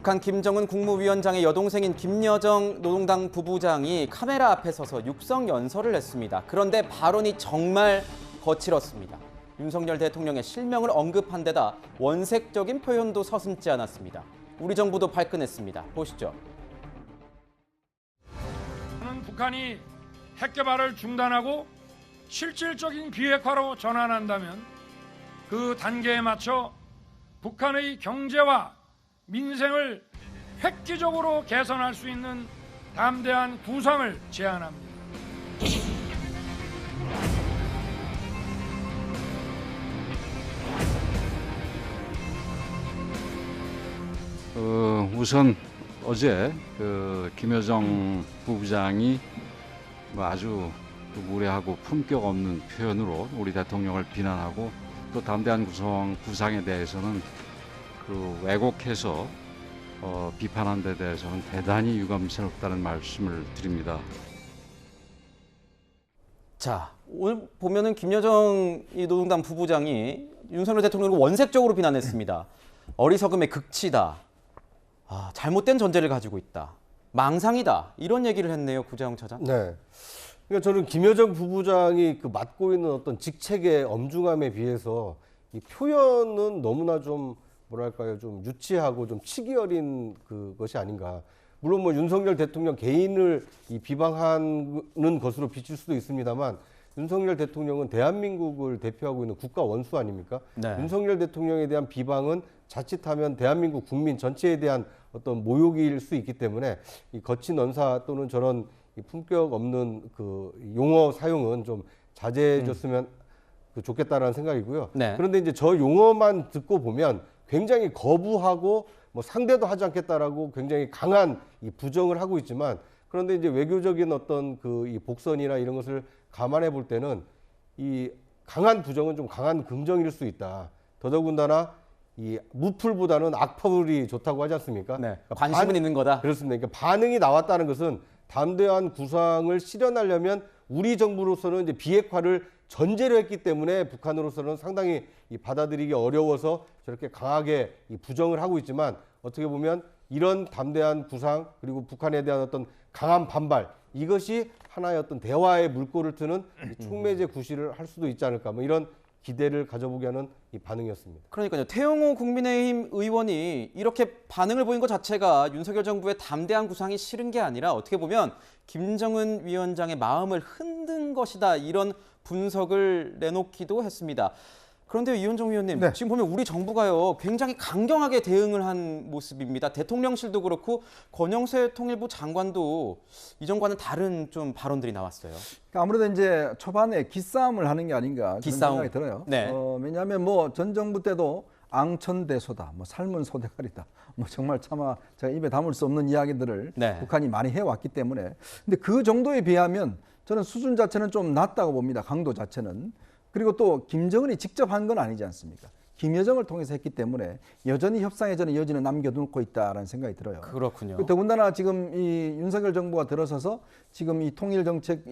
북한 김정은 국무위원장의 여동생인 김여정 노동당 부부장이 카메라 앞에 서서 육성 연설을 했습니다. 그런데 발언이 정말 거칠었습니다. 윤석열 대통령의 실명을 언급한 데다 원색적인 표현도 서슴지 않았습니다. 우리 정부도 발끈했습니다. 보시죠. 북한이 핵 개발을 중단하고 실질적인 비핵화로 전환한다면 그 단계에 맞춰 북한의 경제와 민생을 획기적으로 개선할 수 있는 담대한 구상을 제안합니다. 우선 어제 김여정 부부장이 아주 무례하고 품격 없는 표현으로 우리 대통령을 비난하고 또 담대한 구상에 대해서는 왜곡해서 비판한 데 대해서는 대단히 유감스럽다는 말씀을 드립니다. 자, 오늘 보면은 김여정 노동당 부부장이 윤석열 대통령을 원색적으로 비난했습니다. 어리석음의 극치다. 잘못된 전제를 가지고 있다. 망상이다. 이런 얘기를 했네요, 구자영 차장. 네. 그러니까 저는 김여정 부부장이 맡고 있는 어떤 직책의 엄중함에 비해서 이 표현은 너무나 좀 뭐랄까요, 좀 유치하고 좀 치기 어린 그것이 아닌가. 물론 뭐 윤석열 대통령 개인을 비방하는 것으로 비칠 수도 있습니다만 윤석열 대통령은 대한민국을 대표하고 있는 국가 원수 아닙니까? 네. 윤석열 대통령에 대한 비방은 자칫하면 대한민국 국민 전체에 대한 어떤 모욕일 수 있기 때문에 이 거친 언사 또는 저런 품격 없는 용어 사용은 좀 자제해줬으면 좋겠다라는 생각이고요. 네. 그런데 이제 저 용어만 듣고 보면 굉장히 거부하고 뭐 상대도 하지 않겠다라고 굉장히 강한 부정을 하고 있지만 그런데 이제 외교적인 어떤 이 복선이나 이런 것을 감안해 볼 때는 이 강한 부정은 좀 강한 긍정일 수 있다. 더더군다나 이 무풀보다는 악풀이 좋다고 하지 않습니까? 네. 관심은 있는 거다. 그렇습니다. 그러니까 반응이 나왔다는 것은 담대한 구상을 실현하려면 우리 정부로서는 이제 비핵화를 전제로 했기 때문에 북한으로서는 상당히 받아들이기 어려워서 저렇게 강하게 부정을 하고 있지만 어떻게 보면 이런 담대한 구상 그리고 북한에 대한 어떤 강한 반발 이것이 하나의 어떤 대화의 물꼬를 트는 촉매제 구실을 할 수도 있지 않을까 뭐 이런 기대를 가져보게 하는 이 반응이었습니다. 그러니까요. 태용호 국민의힘 의원이 이렇게 반응을 보인 것 자체가 윤석열 정부의 담대한 구상이 싫은 게 아니라 어떻게 보면 김정은 위원장의 마음을 흔든 것이다. 이런 분석을 내놓기도 했습니다. 그런데 이현정 위원님, 네. 지금 보면 우리 정부가요 굉장히 강경하게 대응을 한 모습입니다. 대통령실도 그렇고 권영세 통일부 장관도 이전과는 다른 좀 발언들이 나왔어요. 그러니까 아무래도 이제 초반에 기싸움을 하는 게 아닌가 그런 기싸움. 생각이 들어요. 네. 왜냐하면 뭐 전 정부 때도 앙천대소다, 뭐 삶은 소대가리다, 뭐 정말 차마 제가 입에 담을 수 없는 이야기들을 네. 북한이 많이 해왔기 때문에 근데 그 정도에 비하면 저는 수준 자체는 좀 낮다고 봅니다. 강도 자체는. 그리고 또 김정은이 직접 한 건 아니지 않습니까? 김여정을 통해서 했기 때문에 여전히 협상의 저는 여지는 남겨놓고 있다라는 생각이 들어요. 그렇군요. 더군다나 지금 이 윤석열 정부가 들어서서 지금 이 통일 정책,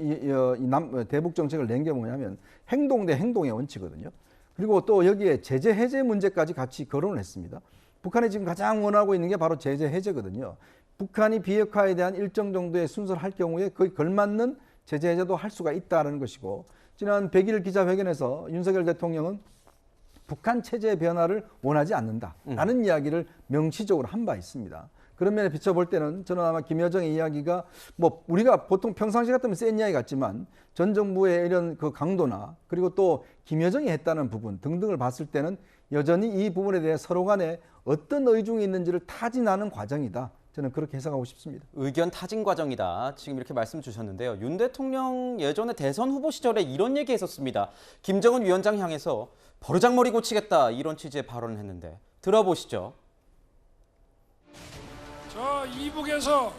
대북 정책을 낸 게 뭐냐면 행동 대 행동의 원칙이거든요. 그리고 또 여기에 제재 해제 문제까지 같이 거론을 했습니다. 북한이 지금 가장 원하고 있는 게 바로 제재 해제거든요. 북한이 비핵화에 대한 일정 정도의 순서를 할 경우에 거의 걸맞는 제재 해제도 할 수가 있다는 것이고 지난 100일 기자회견에서 윤석열 대통령은 북한 체제 변화를 원하지 않는다라는 이야기를 명시적으로 한 바 있습니다. 그런 면에 비춰볼 때는 저는 아마 김여정의 이야기가 뭐 우리가 보통 평상시 같으면 센 이야기 같지만 전 정부의 이런 그 강도나 그리고 또 김여정이 했다는 부분 등등을 봤을 때는 여전히 이 부분에 대해 서로 간에 어떤 의중이 있는지를 타진하는 과정이다. 저는 그렇게 해석하고 싶습니다. 의견 타진 과정이다. 지금 이렇게 말씀 주셨는데요. 윤 대통령 예전에 대선 후보 시절에 이런 얘기 했었습니다. 김정은 위원장 향해서 버르장머리 고치겠다 이런 취지의 발언을 했는데 들어보시죠. 저 이북에서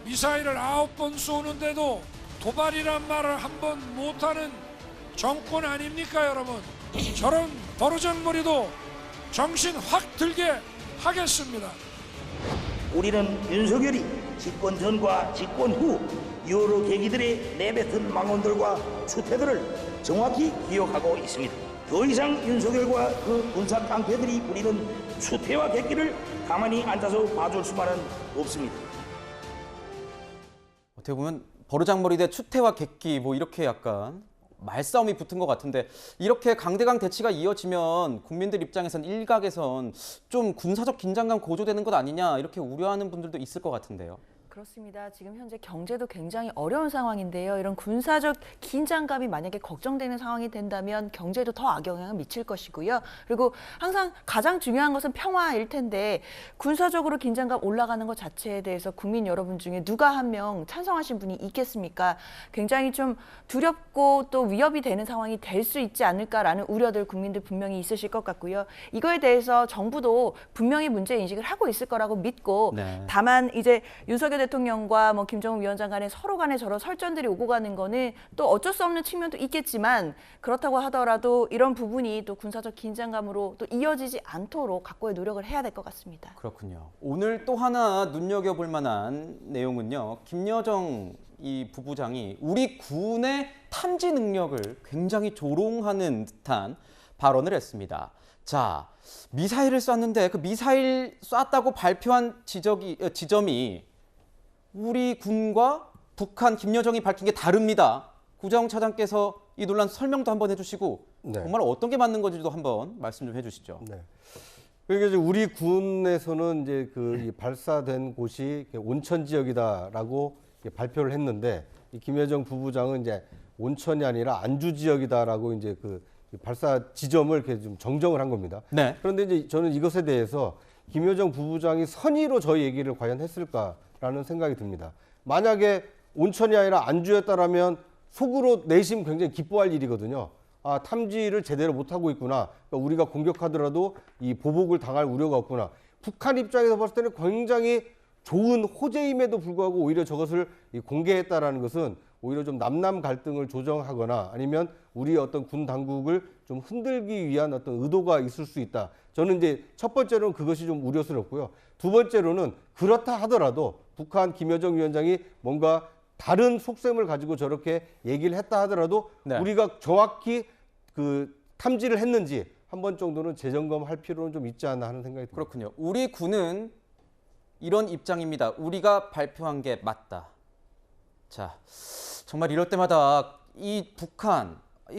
미사일을 9번 쏘는데도 도발이란 말을 한 번 못하는 정권 아닙니까 여러분? 저런 버르장머리도 정신 확 들게 하겠습니다. 우리는 윤석열이 집권 전과 집권 후 여러 계기들의 내뱉은 망언들과 추태들을 정확히 기억하고 있습니다. 더 이상 윤석열과 그 군사 깡패들이 부리는 추태와 객기를 가만히 앉아서 봐줄 수만은 없습니다. 어떻게 보면 버르장머리 대 추태와 객기 뭐 이렇게 약간 말싸움이 붙은 것 같은데 이렇게 강대강 대치가 이어지면 국민들 입장에선 일각에선 좀 군사적 긴장감 고조되는 것 아니냐 이렇게 우려하는 분들도 있을 것 같은데요. 그렇습니다. 지금 현재 경제도 굉장히 어려운 상황인데요. 이런 군사적 긴장감이 만약에 걱정되는 상황이 된다면 경제에도 더 악영향을 미칠 것이고요. 그리고 항상 가장 중요한 것은 평화일 텐데 군사적으로 긴장감 올라가는 것 자체에 대해서 국민 여러분 중에 누가 한 명 찬성하신 분이 있겠습니까? 굉장히 좀 두렵고 또 위협이 되는 상황이 될 수 있지 않을까라는 우려들 국민들 분명히 있으실 것 같고요. 이거에 대해서 정부도 분명히 문제 인식을 하고 있을 거라고 믿고 네. 다만 이제 윤석열 대통령과 뭐 김정은 위원장 간에 서로 간에 저런 설전들이 오고 가는 거는 또 어쩔 수 없는 측면도 있겠지만 그렇다고 하더라도 이런 부분이 또 군사적 긴장감으로 또 이어지지 않도록 각고의 노력을 해야 될 것 같습니다. 그렇군요. 오늘 또 하나 눈여겨볼 만한 내용은요. 김여정 이 부부장이 우리 군의 탐지 능력을 굉장히 조롱하는 듯한 발언을 했습니다. 자, 미사일을 쐈는데 그 미사일 쐈다고 발표한 지점이 우리 군과 북한 김여정이 밝힌 게 다릅니다. 구정 차장께서 이 논란 설명도 한번 해주시고 네. 정말 어떤 게 맞는 건지도 한번 말씀 좀 해주시죠. 네. 그러니까 이제 우리 군에서는 이제 이 발사된 곳이 온천 지역이다라고 발표를 했는데 이 김여정 부부장은 이제 온천이 아니라 안주 지역이다라고 이제 그 발사 지점을 이렇게 좀 정정을 한 겁니다. 네. 그런데 이제 저는 이것에 대해서 김여정 부부장이 선의로 저희 얘기를 과연 했을까라는 생각이 듭니다. 만약에 온천이 아니라 안주였다라면 속으로 내심 굉장히 기뻐할 일이거든요. 아, 탐지를 제대로 못하고 있구나. 그러니까 우리가 공격하더라도 이 보복을 당할 우려가 없구나. 북한 입장에서 봤을 때는 굉장히 좋은 호재임에도 불구하고 오히려 저것을 공개했다라는 것은 오히려 좀 남남 갈등을 조정하거나 아니면 우리 어떤 군 당국을 좀 흔들기 위한 어떤 의도가 있을 수 있다. 저는 이제 첫 번째로는 그것이 좀 우려스럽고요. 두 번째로는 그렇다 하더라도 북한 김여정 위원장이 뭔가 다른 속셈을 가지고 저렇게 얘기를 했다 하더라도 네. 우리가 정확히 그 탐지를 했는지 한 번 정도는 재점검할 필요는 좀 있지 않나 하는 생각이 듭니다. 그렇군요. 우리 군은 이런 입장입니다. 우리가 발표한 게 맞다. 자, 정말 이럴 때마다 이 북한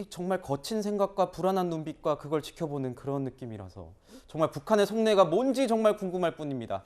정말 거친 생각과 불안한 눈빛과 그걸 지켜보는 그런 느낌이라서 정말 북한의 속내가 뭔지 정말 궁금할 뿐입니다.